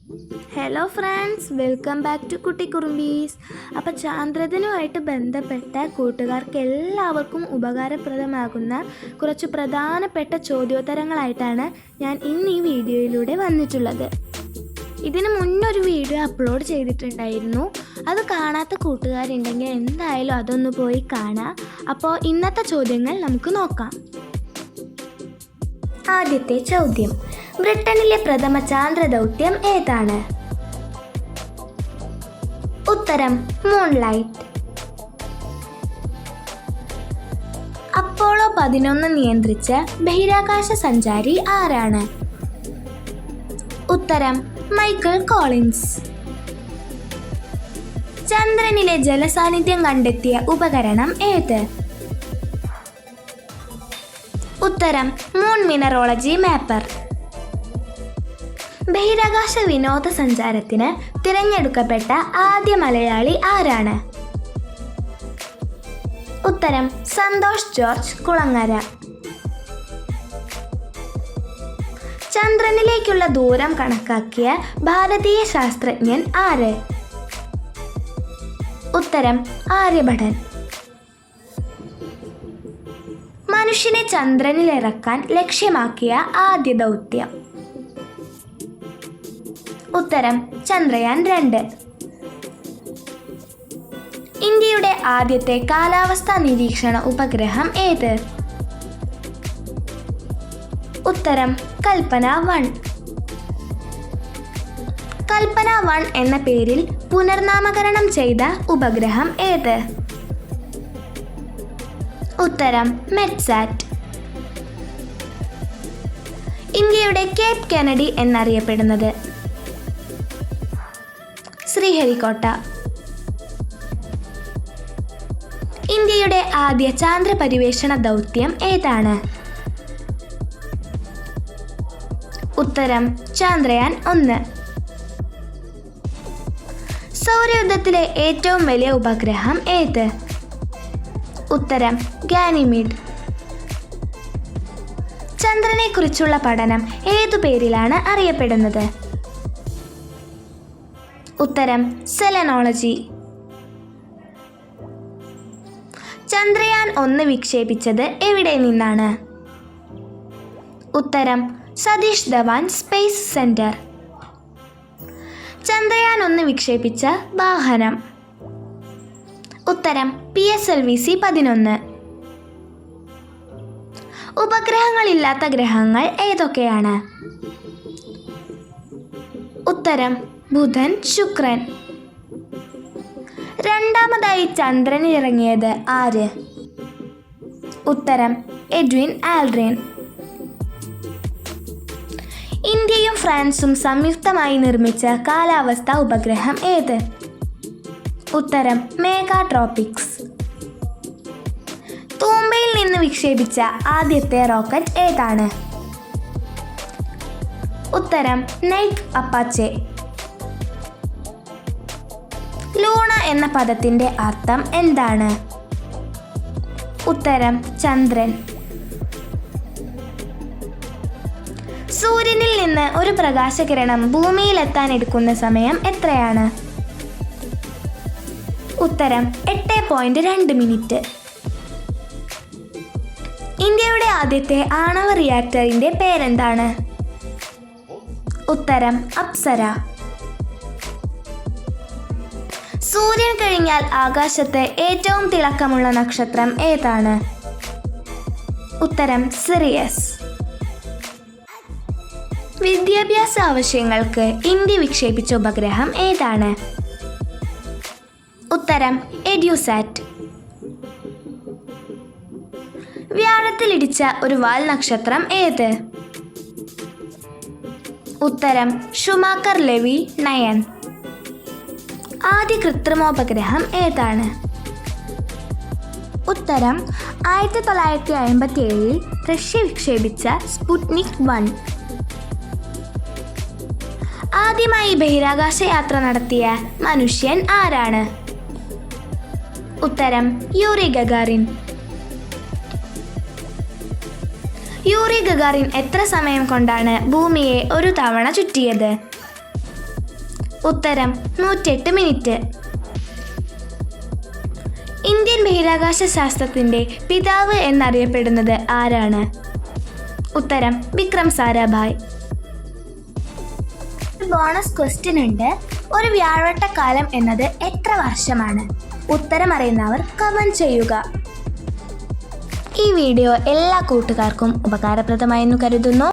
Hello friends, welcome back to Kutti Kurumbees. അപ്പോൾ ചാന്ദ്രദിനവുമായിട്ട് ബന്ധപ്പെട്ട കൂട്ടുകാർക്ക് എല്ലാവർക്കും ഉപകാരപ്രദമാകുന്ന കുറച്ച് പ്രധാനപ്പെട്ട ചോദ്യോത്തരങ്ങളായിട്ടാണ് ഞാൻ ഇന്ന് ഈ വീഡിയോയിലൂടെ വന്നിട്ടുള്ളത്. ഇതിന് മുന്നൊരു വീഡിയോ അപ്ലോഡ് ചെയ്തിട്ടുണ്ടായിരുന്നു. അത് കാണാത്ത കൂട്ടുകാരുണ്ടെങ്കിൽ എന്തായാലും അതൊന്ന് പോയി കാണാം. അപ്പോൾ ഇന്നത്തെ ചോദ്യങ്ങൾ നമുക്ക് നോക്കാം. ആദ്യത്തെ ചോദ്യം, ബ്രിട്ടനിലെ പ്രഥമ ചാന്ദ്ര ദൗത്യം ഏതാണ്? ഉത്തരം മൂൺലൈറ്റ്. അപ്പോളോ 11 നിയന്ത്രിച്ച ബഹിരാകാശ സഞ്ചാരി ആരാണ്? ഉത്തരം മൈക്കൽ കോളിൻസ്. ചന്ദ്രനിലെ ജലസാന്നിധ്യം കണ്ടെത്തിയ ഉപകരണം ഏത്? ഉത്തരം മൂൺ മിനറോളജി മാപ്പർ. ബഹിരാകാശ വിനോദസഞ്ചാരത്തിന് തിരഞ്ഞെടുക്കപ്പെട്ട ആദ്യ മലയാളി ആരാണ്? ഉത്തരം സന്തോഷ് ജോർജ് കുളങ്ങര. ചന്ദ്രനിലേക്കുള്ള ദൂരം കണക്കാക്കിയ ഭാരതീയ ശാസ്ത്രജ്ഞൻ ആര്? ഉത്തരം ആര്യഭടൻ. മനുഷ്യനെ ചന്ദ്രനിലിറക്കാൻ ലക്ഷ്യമാക്കിയ ആദ്യ ദൗത്യം? ഉത്തരം ചന്ദ്രയാൻ 2. ഇന്ത്യയുടെ ആദ്യത്തെ കാലാവസ്ഥാ നിരീക്ഷണ ഉപഗ്രഹം ഏത്? ഉത്തരം കൽപ്പന 1. കൽപ്പന 1 എന്ന പേരിൽ പുനർനാമകരണം ചെയ്ത ഉപഗ്രഹം ഏത്? ഉത്തരം മെറ്റ്സാറ്റ്. ഇന്ത്യയുടെ കേപ്പ് കെനഡി എന്നറിയപ്പെടുന്നത്? ശ്രീഹരിക്കോട്ട. ഇന്ത്യയുടെ ആദ്യ ചാന്ദ്ര പര്യവേഷണ ദൗത്യം ഏതാണ്? ഉത്തരം ചന്ദ്രയാൻ 1. സൗരയൂഥത്തിലെ ഏറ്റവും വലിയ ഉപഗ്രഹം ഏത്? ഉത്തരം ഗാനിമീഡ്. ചന്ദ്രനെ കുറിച്ചുള്ള പഠനം ഏതു പേരിലാണ് അറിയപ്പെടുന്നത്? ഉത്തരം സെലനോളജി. ചന്ദ്രയാൻ 1 വിക്ഷേപിച്ചത് എവിടെ നിന്നാണ്? ഉത്തരം സതീഷ് ധവാൻ സ്പേസ് സെന്റർ. ചന്ദ്രയാൻ 1 വിക്ഷേപിച്ച വാഹനം? ഉത്തരം PSLV-C 11. ഉപഗ്രഹങ്ങളില്ലാത്ത ഗ്രഹങ്ങൾ ഏതൊക്കെയാണ്? ഉത്തരം ബുധൻ, ശുക്രൻ. രണ്ടാമതായി ചന്ദ്രനിലിറങ്ങിയത് ആര്? ഉത്തരം എഡ്വിൻ ആൽഡ്രിൻ. ഇന്ത്യയും ഫ്രാൻസും സംയുക്തമായി നിർമ്മിച്ച കാലാവസ്ഥാ ഉപഗ്രഹം ഏത്? ഉത്തരം മെഗാട്രോപിക്സ്. തൂമ്പയിൽ നിന്ന് വിക്ഷേപിച്ച ആദ്യത്തെ റോക്കറ്റ് ഏതാണ്? ഉത്തരം നൈക്ക് അപ്പാച്ചെ. ലൂണ എന്ന പദത്തിന്റെ അർത്ഥം എന്താണ്? ഉത്തരം ചന്ദ്രൻ. സൂര്യനിൽ നിന്ന് ഒരു പ്രകാശകിരണം ഭൂമിയിലെത്താൻ എടുക്കുന്ന സമയം എത്രയാണ്? ഉത്തരം 8.2 മിനിറ്റ്. ഇന്ത്യയുടെ ആദ്യത്തെ ആണവ റിയാക്ടറിന്റെ പേരെന്താണ്? ഉത്തരം അപ്സര. സൂര്യൻ കഴിഞ്ഞാൽ ആകാശത്ത് ഏറ്റവും തിളക്കമുള്ള നക്ഷത്രം ഏതാണ്? ഉത്തരം സിറിയസ്. വിദ്യാഭ്യാസ ആവശ്യങ്ങൾക്ക് ഇന്ത്യ വിക്ഷേപിച്ച ഉപഗ്രഹം ഏതാണ്? ഉത്തരം എഡ്യൂസാറ്റ്. വ്യാഴത്തിലിടിച്ച ഒരു വാൽ നക്ഷത്രം ഏത്? ഉത്തരം ഷുമാക്കർ ലെവി 9. ആദ്യ കൃത്രിമോപഗ്രഹം ഏതാണ്? ഉത്തരം 1957 റഷ്യ വിക്ഷേപിച്ച സ്പുട്നിക് 1. ആദ്യമായി ബഹിരാകാശ യാത്ര നടത്തിയ മനുഷ്യൻ ആരാണ്? ഉത്തരം യൂറി ഗഗാറിൻ. യൂറി ഗഗാറിൻ എത്ര സമയം കൊണ്ടാണ് ഭൂമിയെ ഒരു തവണ ചുറ്റിയത്? ഉത്തരം 108 മിനിറ്റ്. ഇന്ത്യൻ ബഹിരാകാശ ശാസ്ത്രത്തിൻ്റെ പിതാവ് എന്നറിയപ്പെടുന്നത് ആരാണ്? ഉത്തരം വിക്രം സാരാഭായ്. ബോണസ് ക്വസ്റ്റ്യൻ ഉണ്ട്. ഒരു വ്യാഴവട്ടക്കാലം എന്നത് എത്ര വർഷമാണ്? ഉത്തരം അറിയുന്നവർ കമന്റ് ചെയ്യുക. ഈ വീഡിയോ എല്ലാ കൂട്ടുകാർക്കും ഉപകാരപ്രദമായെന്ന് കരുതുന്നു.